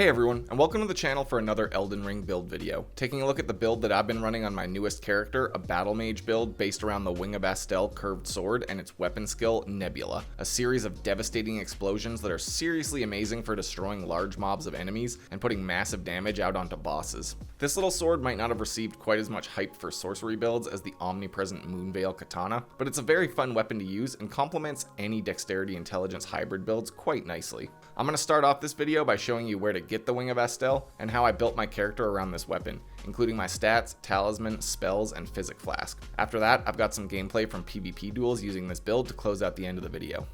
Hey everyone, and welcome to the channel for another Elden Ring build video, taking a look at the build that I've been running on my newest character, a battlemage build based around the Wing of Astel curved sword and its weapon skill, Nebula, a series of devastating explosions that are seriously amazing for destroying large mobs of enemies and putting massive damage out onto bosses. This little sword might not have received quite as much hype for sorcery builds as the omnipresent Moonveil katana, but it's a very fun weapon to use and complements any dexterity intelligence hybrid builds quite nicely. I'm going to start off this video by showing you where to get the Wing of Astel and how I built my character around this weapon, including my stats, talisman, spells, and physic flask. After that, I've got some gameplay from PvP duels using this build to close out the end of the video.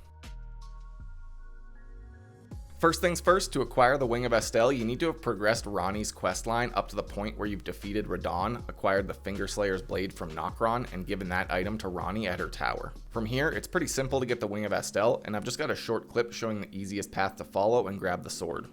First things first, to acquire the Wing of Astel, you need to have progressed Ranni's questline up to the point where you've defeated Radahn, acquired the Fingerslayer's blade from Nokron, and given that item to Ranni at her tower. From here, it's pretty simple to get the Wing of Astel, and I've just got a short clip showing the easiest path to follow and grab the sword.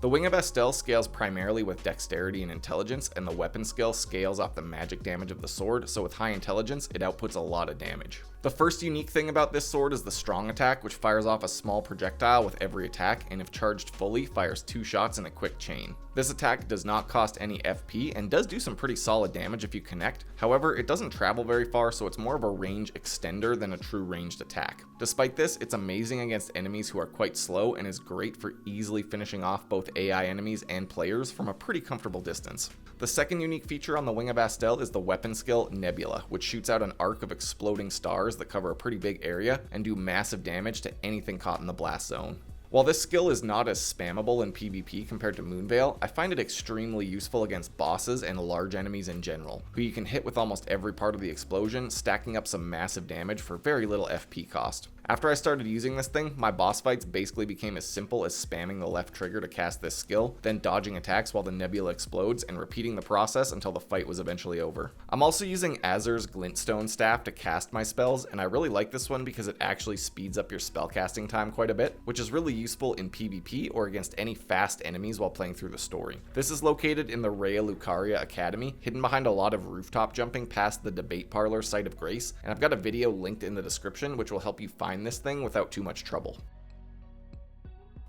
The Wing of Astel scales primarily with dexterity and intelligence, and the weapon skill scales off the magic damage of the sword, so with high intelligence, it outputs a lot of damage. The first unique thing about this sword is the strong attack, which fires off a small projectile with every attack, and if charged fully, fires 2 shots in a quick chain. This attack does not cost any FP, and does do some pretty solid damage if you connect. However, it doesn't travel very far, so it's more of a range extender than a true ranged attack. Despite this, it's amazing against enemies who are quite slow, and is great for easily finishing off both AI enemies and players from a pretty comfortable distance. The second unique feature on the Wing of Astel is the weapon skill Nebula, which shoots out an arc of exploding stars that cover a pretty big area and do massive damage to anything caught in the blast zone. While this skill is not as spammable in PvP compared to Moonveil, I find it extremely useful against bosses and large enemies in general, who you can hit with almost every part of the explosion, stacking up some massive damage for very little FP cost. After I started using this thing, my boss fights basically became as simple as spamming the left trigger to cast this skill, then dodging attacks while the nebula explodes, and repeating the process until the fight was eventually over. I'm also using Azur's Glintstone staff to cast my spells, and I really like this one because it actually speeds up your spellcasting time quite a bit, which is really useful in PvP or against any fast enemies while playing through the story. This is located in the Raya Lucaria Academy, hidden behind a lot of rooftop jumping past the debate parlor Site of Grace, and I've got a video linked in the description which will help you find this thing without too much trouble.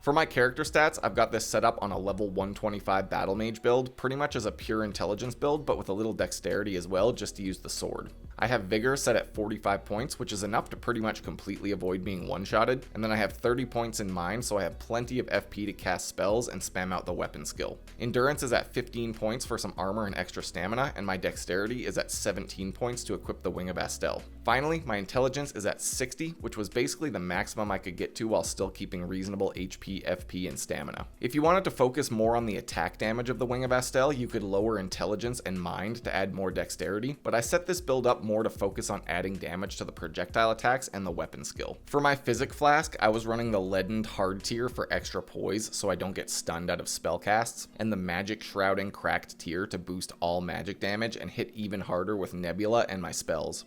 For my character stats, I've got this set up on a level 125 battlemage build, pretty much as a pure intelligence build, but with a little dexterity as well, just to use the sword. I have vigor set at 45 points, which is enough to pretty much completely avoid being one-shotted, and then I have 30 points in mind, so I have plenty of FP to cast spells and spam out the weapon skill. Endurance is at 15 points for some armor and extra stamina, and my dexterity is at 17 points to equip the Wing of Astel. Finally, my intelligence is at 60, which was basically the maximum I could get to while still keeping reasonable HP, FP, and stamina. If you wanted to focus more on the attack damage of the Wing of Astel, you could lower intelligence and mind to add more dexterity, but I set this build up more to focus on adding damage to the projectile attacks and the weapon skill. For my physic flask, I was running the leadened hard tier for extra poise so I don't get stunned out of spell casts, and the magic shrouding cracked tier to boost all magic damage and hit even harder with Nebula and my spells.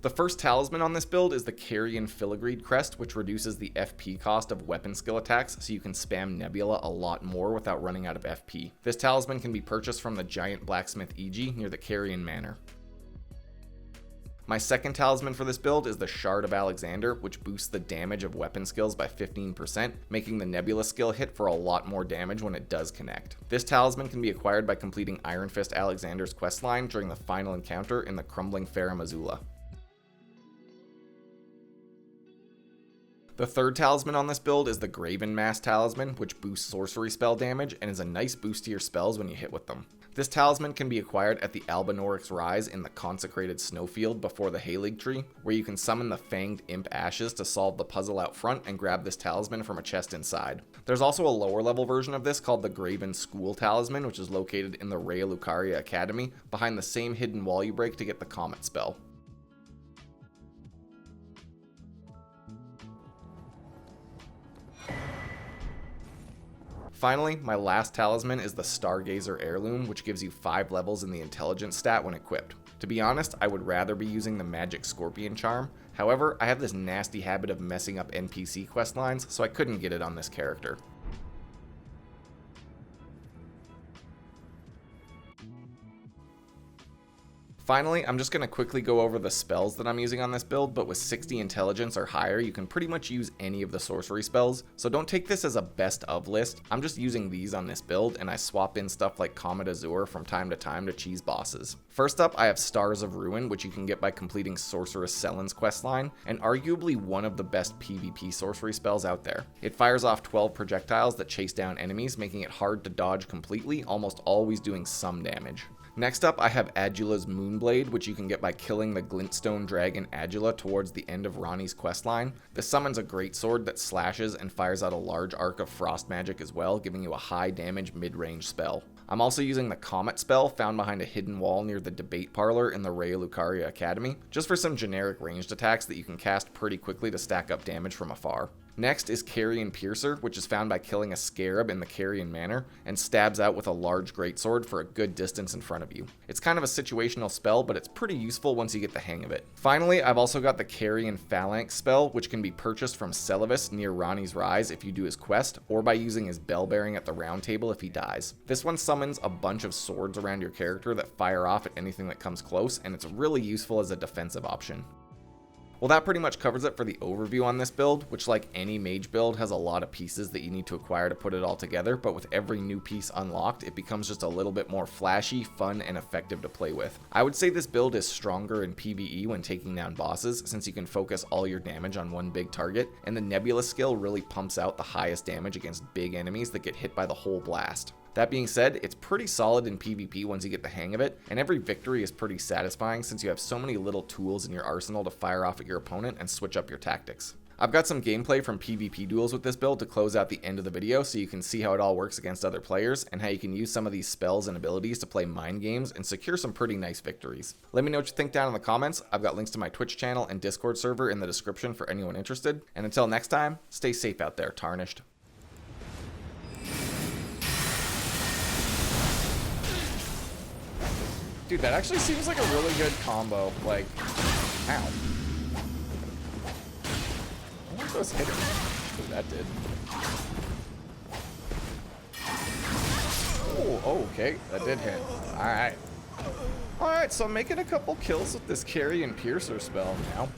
The first talisman on this build is the Carrion Filigreed crest, which reduces the FP cost of weapon skill attacks so you can spam Nebula a lot more without running out of FP. This talisman can be purchased from the giant blacksmith EG near the Carrion Manor. My second talisman for this build is the Shard of Alexander, which boosts the damage of weapon skills by 15%, making the Nebula skill hit for a lot more damage when it does connect. This talisman can be acquired by completing Iron Fist Alexander's questline during the final encounter in the Crumbling Farum Azula. The third talisman on this build is the Graven Mass talisman, which boosts sorcery spell damage and is a nice boost to your spells when you hit with them. This talisman can be acquired at the Albanorix Rise in the consecrated snowfield before the Haylig tree, where you can summon the Fanged Imp Ashes to solve the puzzle out front and grab this talisman from a chest inside. There's also a lower level version of this called the Graven School talisman, which is located in the Raya Lucaria Academy, behind the same hidden wall you break to get the Comet spell. Finally, my last talisman is the Stargazer Heirloom, which gives you 5 levels in the intelligence stat when equipped. To be honest, I would rather be using the Magic Scorpion Charm. However, I have this nasty habit of messing up NPC questlines, so I couldn't get it on this character. Finally, I'm just going to quickly go over the spells that I'm using on this build, but with 60 intelligence or higher, you can pretty much use any of the sorcery spells, so don't take this as a best of list. I'm just using these on this build, and I swap in stuff like Comet Azure from time to time to cheese bosses. First up, I have Stars of Ruin, which you can get by completing Sorceress Sellen's questline, and arguably one of the best PvP sorcery spells out there. It fires off 12 projectiles that chase down enemies, making it hard to dodge completely, almost always doing some damage. Next up, I have Adula's Moonblade, which you can get by killing the Glintstone Dragon Adula towards the end of Ronnie's questline. This summons a greatsword that slashes and fires out a large arc of frost magic as well, giving you a high damage mid-range spell. I'm also using the Comet spell found behind a hidden wall near the debate parlor in the Raya Lucaria Academy, just for some generic ranged attacks that you can cast pretty quickly to stack up damage from afar. Next is Carrion Piercer, which is found by killing a scarab in the Carrion Manor, and stabs out with a large greatsword for a good distance in front of you. It's kind of a situational spell, but it's pretty useful once you get the hang of it. Finally, I've also got the Carrion Phalanx spell, which can be purchased from Celavis near Ronnie's Rise if you do his quest, or by using his bell bearing at the round table if he dies. This one summons a bunch of swords around your character that fire off at anything that comes close, and it's really useful as a defensive option. Well, that pretty much covers it for the overview on this build, which like any mage build has a lot of pieces that you need to acquire to put it all together, but with every new piece unlocked, it becomes just a little bit more flashy, fun, and effective to play with. I would say this build is stronger in PvE when taking down bosses, since you can focus all your damage on one big target, and the Nebula skill really pumps out the highest damage against big enemies that get hit by the whole blast. That being said, it's pretty solid in PvP once you get the hang of it, and every victory is pretty satisfying since you have so many little tools in your arsenal to fire off at your opponent and switch up your tactics. I've got some gameplay from PvP duels with this build to close out the end of the video so you can see how it all works against other players and how you can use some of these spells and abilities to play mind games and secure some pretty nice victories. Let me know what you think down in the comments. I've got links to my Twitch channel and Discord server in the description for anyone interested, and until next time, stay safe out there, Tarnished. Dude, that actually seems like a really good combo. Like, ow. I wonder if those hit him. Ooh, that did. Oh, okay. That did hit. Alright. Alright, so I'm making a couple kills with this Carrion Piercer spell now.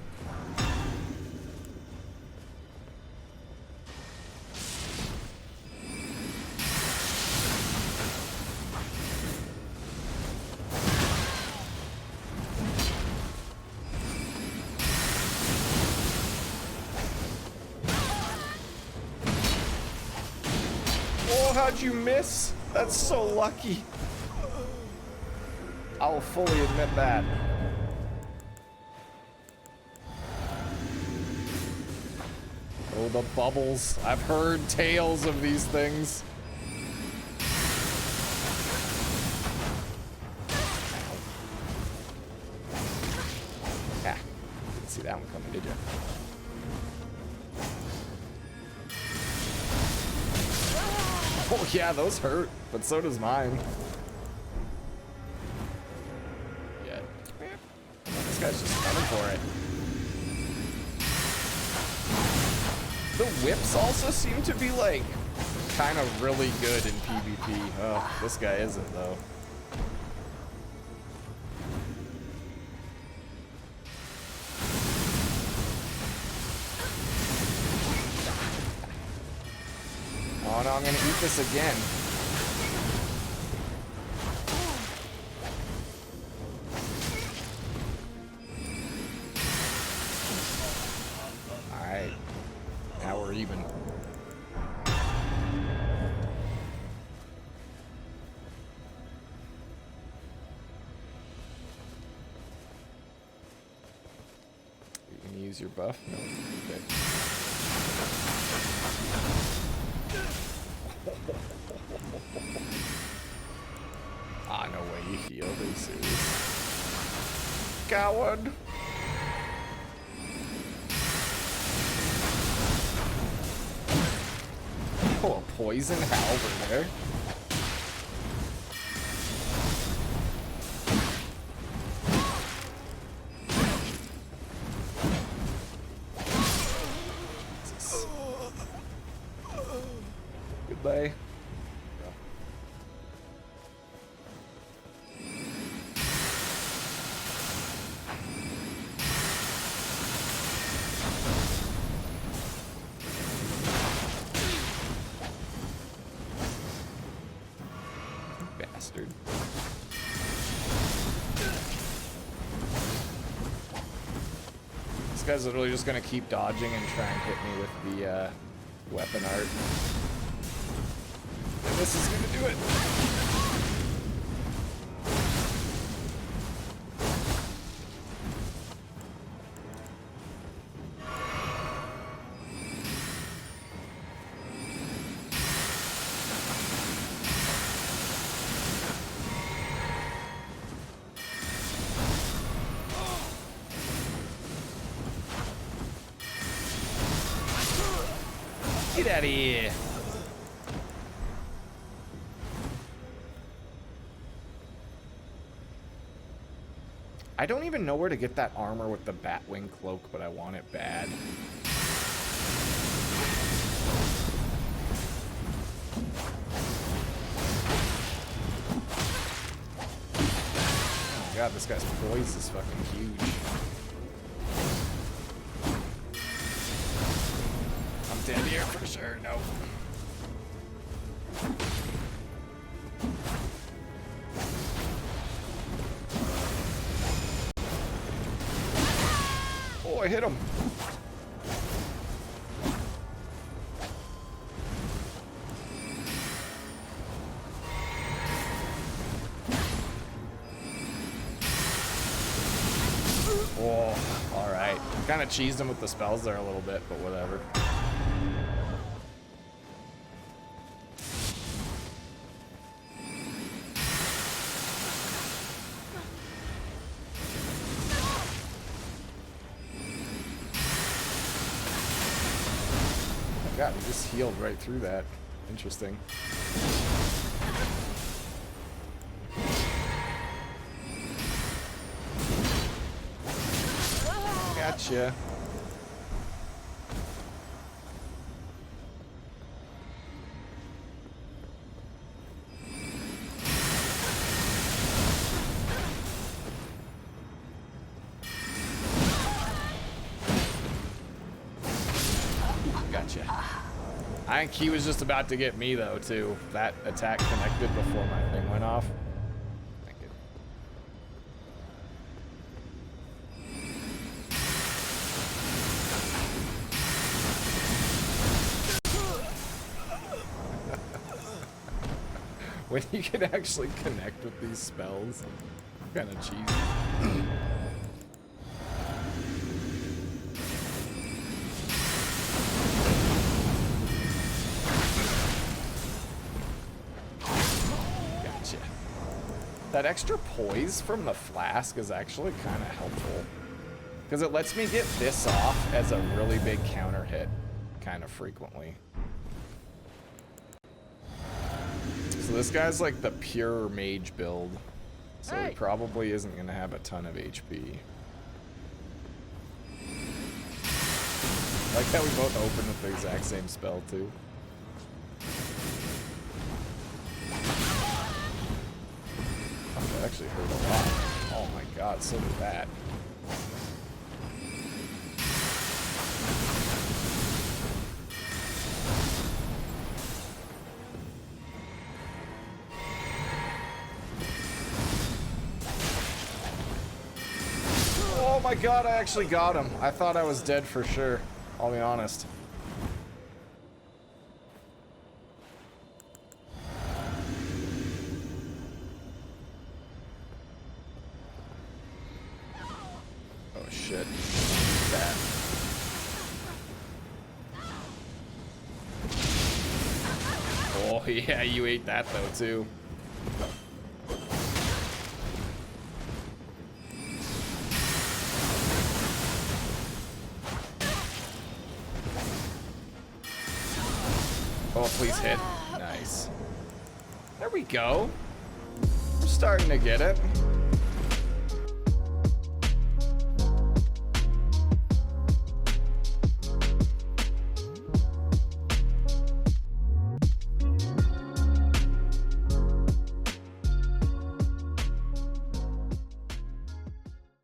How'd you miss? That's so lucky. I'll fully admit that. Oh, the bubbles. I've heard tales of these things. Ah, didn't see that one coming, did you? Oh yeah, those hurt, but so does mine. Yeah. This guy's just coming for it. The whips also seem to be like kind of really good in PvP. Oh, this guy isn't though. Oh no, I'm gonna eat this again. Alright. Now we're even. You can use your buff? No. Okay. Ah, no way you healed. Are you serious? Coward! Oh, a poison halberd there. Jesus. Goodbye. Bastard. This guy's literally just gonna keep dodging and try and hit me with the weapon art. And this is gonna do it. Get out of here. I don't even know where to get that armor with the Batwing cloak, but I want it bad. Oh my god, this guy's poise is fucking huge. I'm dead here for sure, nope. Oh, I hit him. Oh, alright. Kind of cheesed him with the spells there a little bit, but whatever. God, he just healed right through that. Interesting. Gotcha. I think he was just about to get me though too. That attack connected before my thing went off. Thank you. When you can actually connect with these spells, kind of cheesy. That extra poise from the flask is actually kind of helpful because it lets me get this off as a really big counter hit kind of frequently. So this guy's like the pure mage build, so he probably isn't going to have a ton of HP. I like how we both open with the exact same spell too. That actually hurt a lot. Oh my god, so did that. Oh my god, I actually got him. I thought I was dead for sure. I'll be honest. Shit. Bad. Oh yeah, you ate that though too. Oh, please hit. Nice. There we go. We're starting to get it.